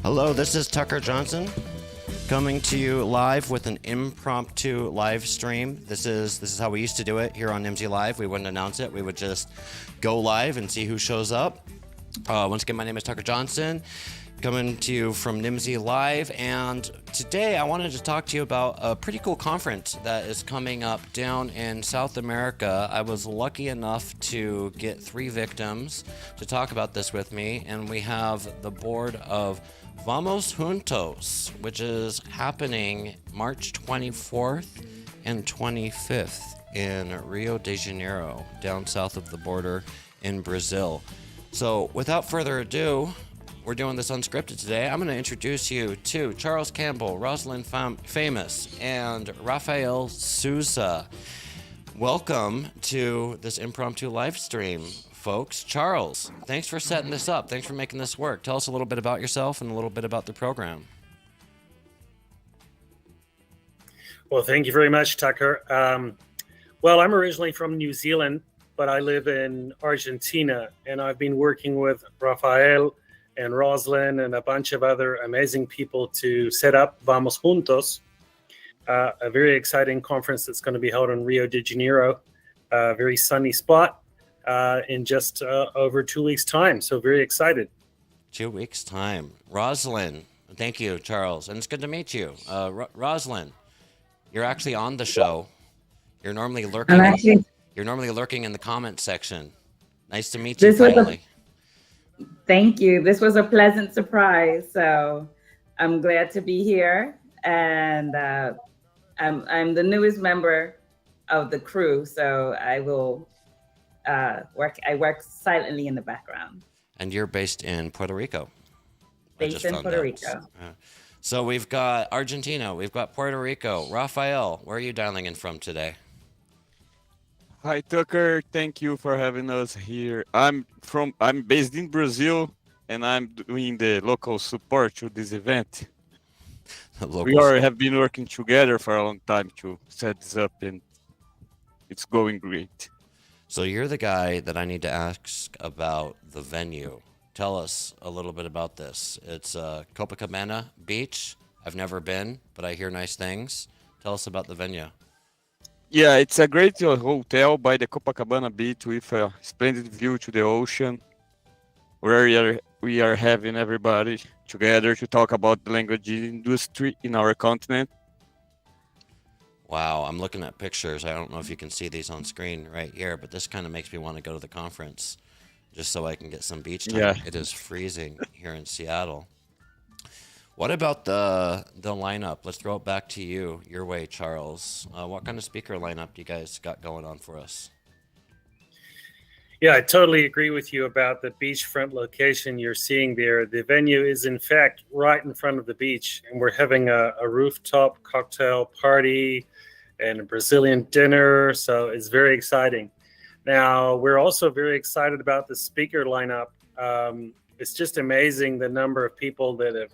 Hello, this is Tucker Johnson coming to you live with an impromptu live stream. This is how we used to do it here on NIMSY Live. We wouldn't announce it. We would just go live and see who shows up. Once again, my name is Tucker Johnson, coming to you from NIMSY Live, and today I wanted to talk to you about a pretty cool conference that is coming up down in South America. I was lucky enough to get 3 victims to talk about this with me, and we have the board of VAMOS Juntos, which is happening March 24th and 25th in Rio de Janeiro, down south of the border in Brazil. So without further ado, we're doing this unscripted today. I'm going to introduce you to Charles Campbell, Rosalind Famous, and Raphael Souza. Welcome to this impromptu live stream, folks. Charles, thanks for setting this up. Thanks for making this work. Tell us a little bit about yourself and a little bit about the program. Well, thank you very much, Tucker. Well, I'm originally from New Zealand, but I live in Argentina, and I've been working with Raphael and Rosalind and a bunch of other amazing people to set up VAMOS Juntos, a very exciting conference that's going to be held in Rio de Janeiro, a very sunny spot, in just over 2 weeks' time. So very excited. 2 weeks' time. Rosalind, thank you, Charles. And it's good to meet you. Rosalind, you're actually on the show. You're normally lurking. You're normally lurking in the comment section. Nice to meet you finally. Thank you. This was a pleasant surprise. So I'm glad to be here. And I'm the newest member of the crew. So I will work silently in the background. And you're based in Puerto Rico. Based in Puerto Rico. So we've got Argentina, we've got Puerto Rico. Raphael, where are you dialing in from today? Hi, Tucker. Thank you for having us here. I'm based in Brazil, and I'm doing the local support to this event. We have been working together for a long time to set this up, and it's going great. So you're the guy that I need to ask about the venue. Tell us a little bit about this. It's Copacabana Beach. I've never been, but I hear nice things. Tell us about the venue. Yeah, it's a great hotel by the Copacabana Beach with a splendid view to the ocean, where we are having everybody together to talk about the language industry in our continent. Wow, I'm looking at pictures. I don't know if you can see these on screen right here, but this kind of makes me want to go to the conference just so I can get some beach time. Yeah. It is freezing here in Seattle. What about the lineup? Let's throw it back to you, your way, Charles. What kind of speaker lineup do you guys got going on for us? Yeah, I totally agree with you about the beachfront location you're seeing there. The venue is, in fact, right in front of the beach, and we're having a rooftop cocktail party and a Brazilian dinner, so it's very exciting. Now, we're also very excited about the speaker lineup. It's just amazing the number of people that have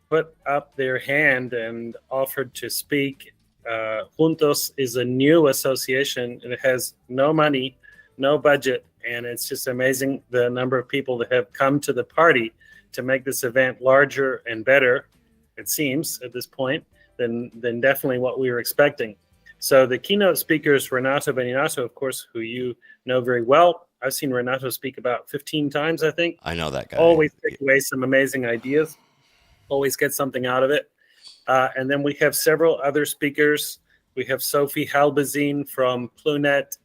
put up their hand and offered to speak. Juntos is a new association, and it has no money, no budget, and it's just amazing the number of people that have come to the party to make this event larger and better, it seems, at this point, than definitely what we were expecting. So the keynote speakers, Renato Beninato, of course, who you know very well. I've seen Renato speak about 15 times, I think. I know that guy. Always take away some amazing ideas. Always get something out of it. And then we have several other speakers. We have Sophie Halbazine from Plunet.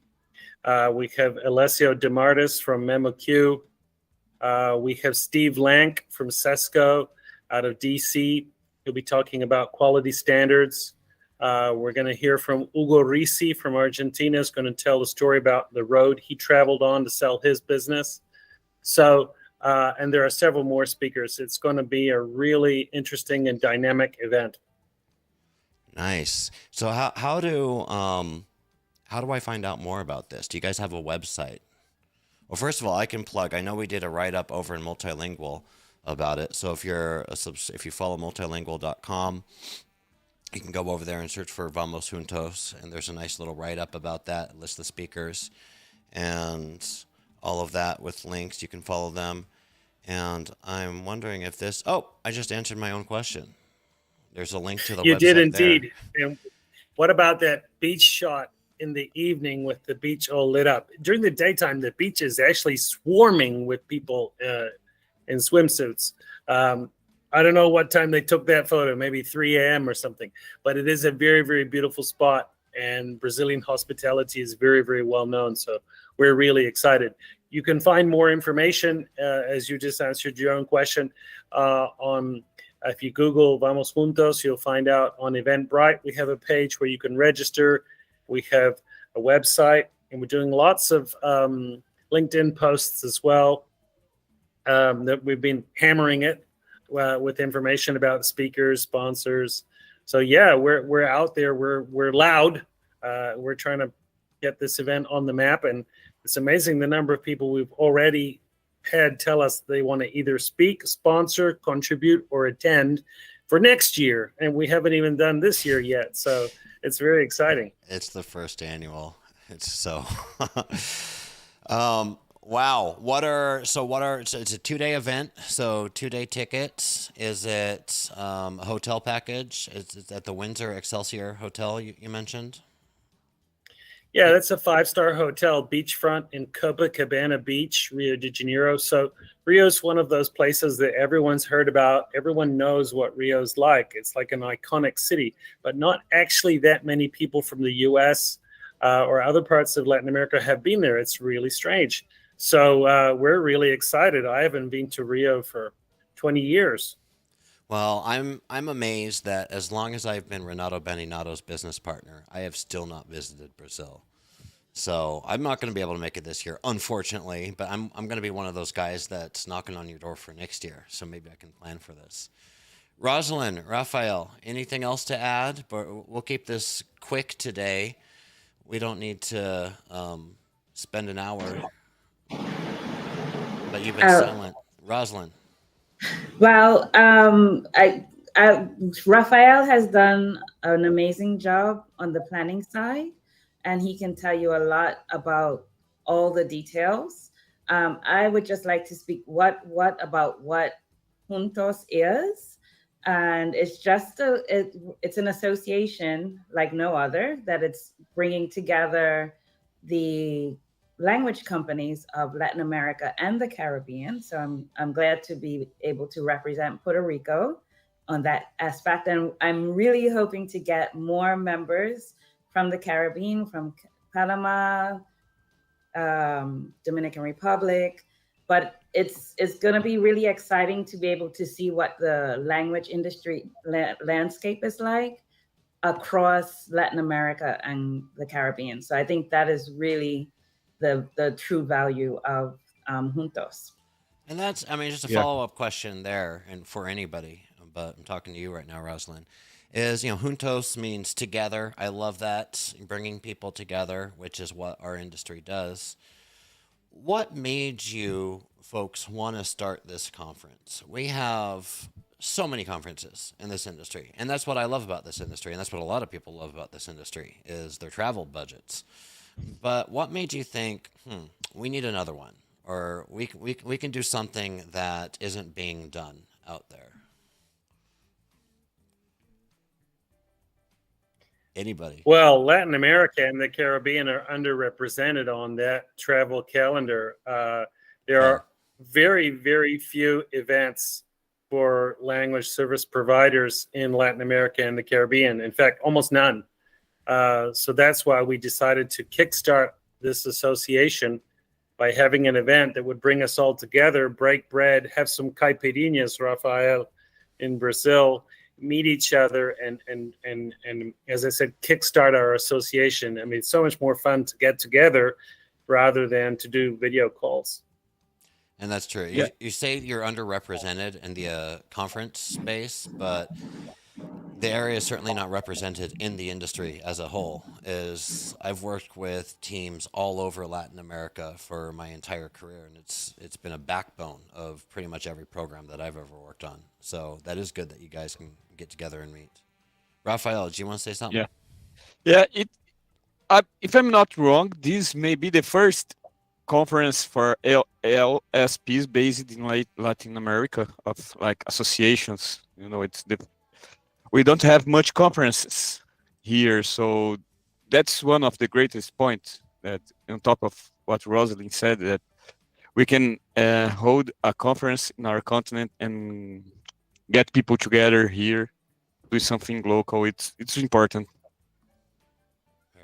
We have Alessio DeMartis from MemoQ. We have Steve Lank from Sesco out of DC. He'll be talking about quality standards. We're going to hear from Ugo Risi from Argentina. Is going to tell the story about the road he traveled on to sell his business. So, and there are several more speakers. It's going to be a really interesting and dynamic event. Nice. So how do I find out more about this? Do you guys have a website? Well, first of all, I can plug. I know we did a write-up over in Multilingual about it. So if you follow multilingual.com, you can go over there and search for VAMOS Juntos, and there's a nice little write-up about that, list the speakers, and all of that with links. You can follow them. And I'm wondering if this. Oh, I just answered my own question. There's a link to the You did website there. indeed. And what about that beach shot in the evening with the beach all lit up? During the daytime, the beach is actually swarming with people in swimsuits. I don't know what time they took that photo, maybe 3 a.m. or something, but it is a very, very beautiful spot. And Brazilian hospitality is very, very well known. So we're really excited. You can find more information, as you just answered your own question, on if you Google Vamos Juntos, you'll find out on Eventbrite. We have a page where you can register. We have a website, and we're doing lots of LinkedIn posts as well. That we've been hammering it with information about speakers, sponsors. So yeah, we're out there. We're loud. We're trying to get this event on the map, and it's amazing the number of people we've already had tell us they want to either speak, sponsor, contribute, or attend for next year, and we haven't even done this year yet. So it's very exciting. It's the first annual. It's so. Wow. So it's a 2-day event. So 2-day tickets. Is it a hotel package? It's at the Windsor Excelsior Hotel you mentioned? Yeah, that's a 5-star hotel, beachfront in Copacabana Beach, Rio de Janeiro. So Rio's one of those places that everyone's heard about. Everyone knows what Rio's like. It's like an iconic city, but not actually that many people from the US or other parts of Latin America have been there. It's really strange. So we're really excited. I haven't been to Rio for 20 years. Well, I'm amazed that as long as I've been Renato Beninato's business partner, I have still not visited Brazil. So I'm not going to be able to make it this year, unfortunately. But I'm going to be one of those guys that's knocking on your door for next year. So maybe I can plan for this. Rosalind, Raphael, anything else to add? But we'll keep this quick today. We don't need to spend an hour. But you've been silent, Rosalind. Well, Raphael has done an amazing job on the planning side, and he can tell you a lot about all the details. I would just like to speak about what Juntos is, and it's just it's an association like no other, that it's bringing together the language companies of Latin America and the Caribbean. So I'm glad to be able to represent Puerto Rico on that aspect. And I'm really hoping to get more members from the Caribbean, from Panama, Dominican Republic. But it's going to be really exciting to be able to see what the language industry landscape is like across Latin America and the Caribbean. So I think that is really the true value of Juntos. And that's, I mean, just a follow-up question there, and for anybody, but I'm talking to you right now, Rosalind, is, Juntos means together. I love that, bringing people together, which is what our industry does. What made you folks want to start this conference? We have so many conferences in this industry, and that's what I love about this industry, and that's what a lot of people love about this industry, is their travel budgets. But what made you think, we need another one, or we can do something that isn't being done out there? Anybody? Well, Latin America and the Caribbean are underrepresented on that travel calendar. There are very, very few events for language service providers in Latin America and the Caribbean. In fact, almost none. So that's why we decided to kickstart this association by having an event that would bring us all together, break bread, have some caipirinhas, Raphael, in Brazil, meet each other, and as I said, kickstart our association. I mean, it's so much more fun to get together rather than to do video calls. And that's true. Yeah. You say you're underrepresented in the conference space, but the area is certainly not represented in the industry as a whole. I've worked with teams all over Latin America for my entire career, and it's been a backbone of pretty much every program that I've ever worked on. So that is good that you guys can get together and meet. Raphael, do you want to say something? Yeah. If I'm not wrong, this may be the first conference for LSPs based in Latin America of like associations. You know, we don't have much conferences here, so that's one of the greatest points. That on top of what Rosalind said, that we can hold a conference in our continent and get people together here, do something local. It's important.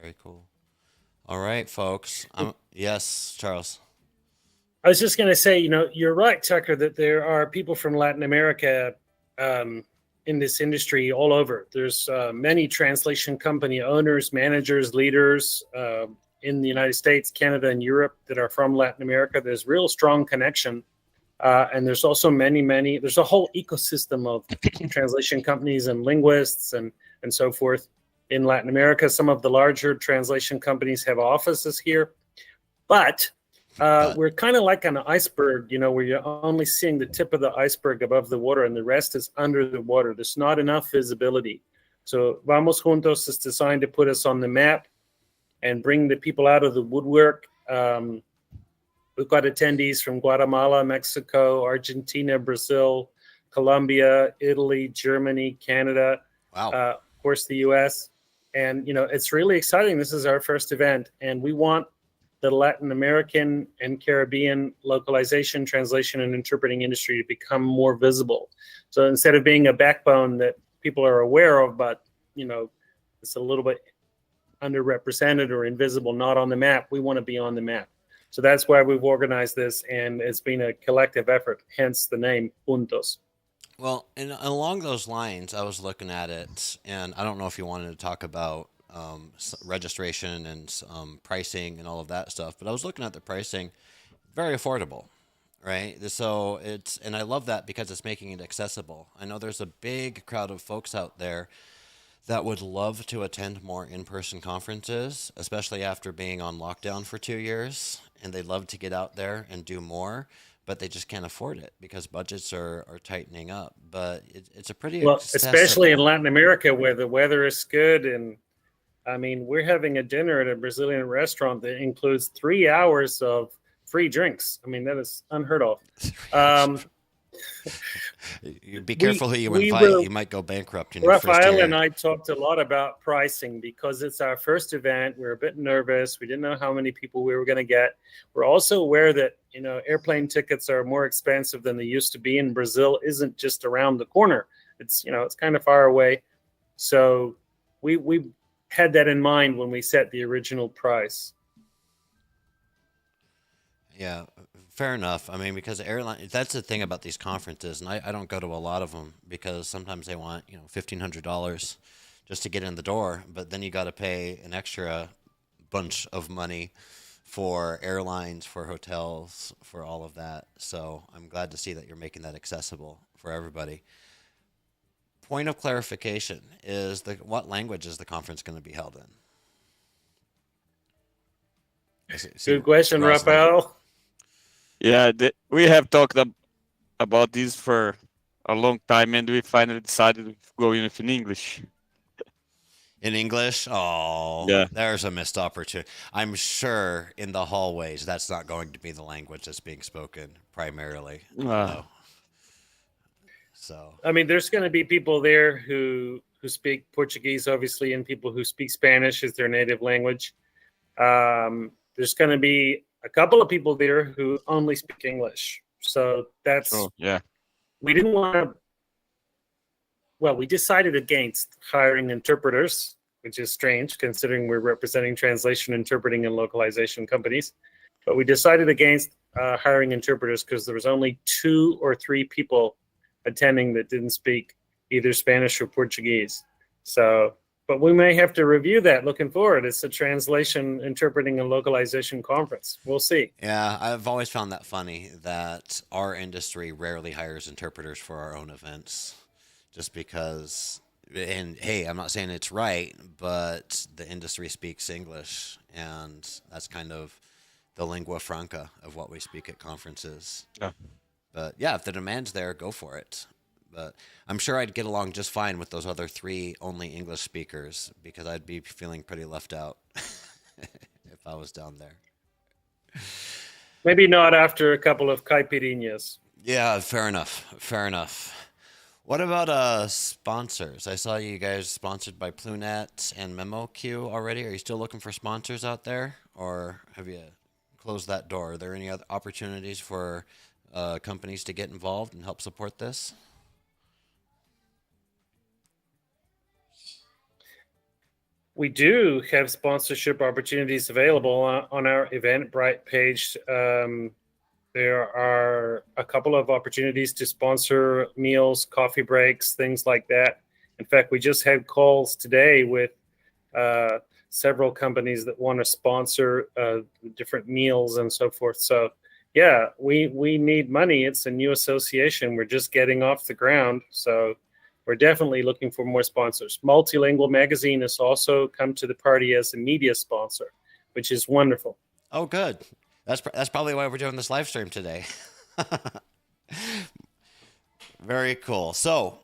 Very cool. All right, folks. Yes, Charles. I was just going to say, you're right, Tucker, that there are people from Latin America in this industry all over. There's many translation company owners, managers, leaders in the United States, Canada, and Europe that are from Latin America. There's real strong connection. And there's also there's a whole ecosystem of translation companies and linguists and so forth in Latin America. Some of the larger translation companies have offices here, but we're kind of like an iceberg, where you're only seeing the tip of the iceberg above the water and the rest is under the water. There's not enough visibility. So VAMOS Juntos is designed to put us on the map and bring the people out of the woodwork. We've got attendees from Guatemala, Mexico, Argentina, Brazil, Colombia, Italy, Germany, Canada, Wow. Of course, the US. And, it's really exciting. This is our first event, and we want the Latin American and Caribbean localization, translation, and interpreting industry to become more visible. So instead of being a backbone that people are aware of, but, it's a little bit underrepresented or invisible, not on the map, we want to be on the map. So that's why we've organized this, and it's been a collective effort, hence the name Juntos. Well, and along those lines, I was looking at it, and I don't know if you wanted to talk about registration and pricing and all of that stuff, but I was looking at the pricing, very affordable, right? So and I love that because it's making it accessible. I know there's a big crowd of folks out there that would love to attend more in-person conferences, especially after being on lockdown for 2 years, and they'd love to get out there and do more, but they just can't afford it because budgets are tightening up. But it's a pretty especially in accessible. Latin America where the weather is good. And I mean, we're having a dinner at a Brazilian restaurant that includes 3 hours of free drinks. I mean, that is unheard of. You be careful who you invite. You might go bankrupt in your first Raphael year. and I talked a lot about pricing because it's our first event. We're a bit nervous. We didn't know how many people we were going to get. We're also aware that, airplane tickets are more expensive than they used to be, and Brazil isn't just around the corner. It's, it's kind of far away. So we had that in mind when we set the original price. Yeah, fair enough. I mean, because that's the thing about these conferences, and I don't go to a lot of them because sometimes they want, $1,500 just to get in the door, but then you got to pay an extra bunch of money for airlines, for hotels, for all of that. So I'm glad to see that you're making that accessible for everybody. Point of clarification is what language is the conference going to be held in? Good question, Rosalind. Raphael. Yeah, we have talked about this for a long time, and we finally decided to go in with in English. In English? Oh, Yeah. There's a missed opportunity. I'm sure in the hallways that's not going to be the language that's being spoken primarily. So I mean, there's going to be people there who speak Portuguese, obviously, and people who speak Spanish as their native language. There's going to be a couple of people there who only speak English. So that's, yeah. We didn't want to, we decided against hiring interpreters, which is strange considering we're representing translation, interpreting, and localization companies. But we decided against hiring interpreters because there was only 2 or 3 people attending that didn't speak either Spanish or Portuguese. So, but we may have to review that looking forward. It's a translation, interpreting, and localization conference. We'll see. yeah, I've always found that funny that our industry rarely hires interpreters for our own events, just because. And hey, I'm not saying it's right, but the industry speaks English, and that's kind of the lingua franca of what we speak at conferences. Yeah. But yeah, if the demand's there, go for it. But I'm sure I'd get along just fine with those other 3 only English speakers because I'd be feeling pretty left out if I was down there. Maybe not after a couple of caipirinhas. Yeah, fair enough. Fair enough. What about sponsors? I saw you guys sponsored by Plunet and MemoQ already. Are you still looking for sponsors out there, or have you closed that door? Are there any other opportunities for companies to get involved and help support this? We do have sponsorship opportunities available on our Eventbrite page. There are a couple of opportunities to sponsor meals, coffee breaks, things like that. In fact, we just had calls today with several companies that want to sponsor different meals and so forth. So, yeah, we need money. It's a new association. We're just getting off the ground. So we're definitely looking for more sponsors. Multilingual Magazine has also come to the party as a media sponsor, which is wonderful. Oh, good. That's probably why we're doing this live stream today. Very cool. So,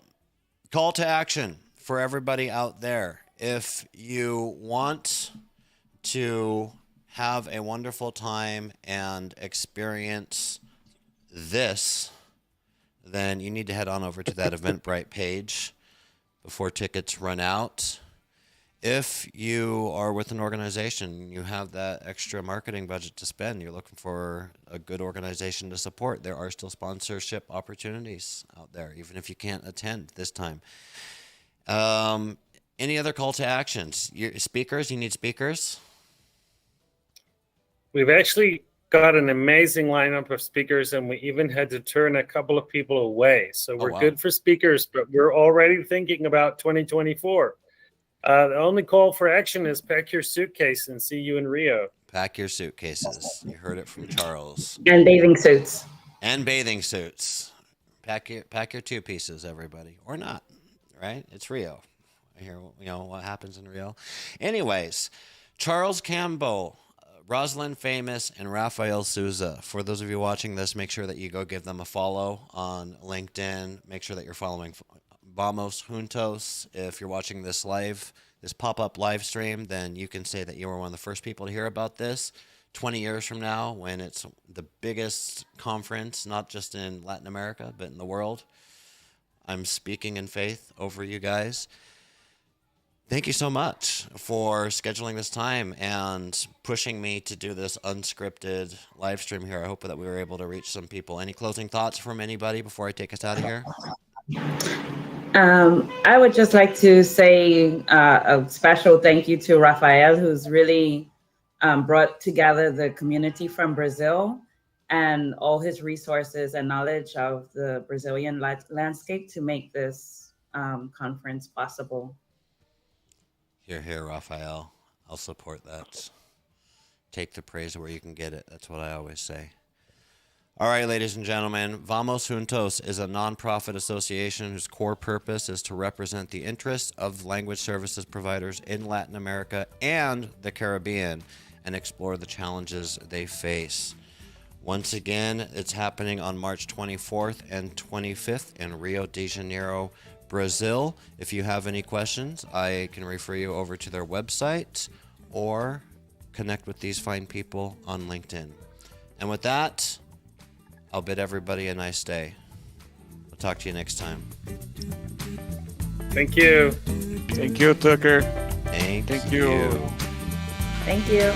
call to action for everybody out there. If you want to have a wonderful time and experience this, then you need to head on over to that Eventbrite page before tickets run out. If you are with an organization, you have that extra marketing budget to spend, you're looking for a good organization to support, there are still sponsorship opportunities out there, even if you can't attend this time. Any other call to actions? Speakers, you need speakers? We've actually got an amazing lineup of speakers, and we even had to turn a couple of people away. So we're good for speakers, but we're already thinking about 2024. The only call for action is pack your suitcase and see you in Rio. Pack your suitcases. You heard it from Charles. And bathing suits. And bathing suits. Pack your two pieces, everybody, or not. Right? It's Rio. I hear what happens in Rio. Anyways, Charles Campbell, Rosalind Famous, and Raphael Souza. For those of you watching this, make sure that you go give them a follow on LinkedIn. Make sure that you're following VAMOS Juntos. If you're watching this pop-up live stream, then you can say that you were one of the first people to hear about this. 20 years from now, when it's the biggest conference, not just in Latin America, but in the world, I'm speaking in faith over you guys. Thank you so much for scheduling this time and pushing me to do this unscripted live stream here. I hope that we were able to reach some people. Any closing thoughts from anybody before I take us out of here? I would just like to say a special thank you to Raphael, who's really brought together the community from Brazil and all his resources and knowledge of the Brazilian landscape to make this conference possible. Here, Raphael. I'll support that. Take the praise where you can get it. That's what I always say. All right, ladies and gentlemen, VAMOS Juntos is a nonprofit association whose core purpose is to represent the interests of language services providers in Latin America and the Caribbean and explore the challenges they face. Once again, it's happening on March 24th and 25th in Rio de Janeiro, Brazil. If you have any questions, I can refer you over to their website or connect with these fine people on LinkedIn. And with that, I'll bid everybody a nice day. We'll talk to you next time. Thank you. Thank you, Tucker. Thank you. Thank you.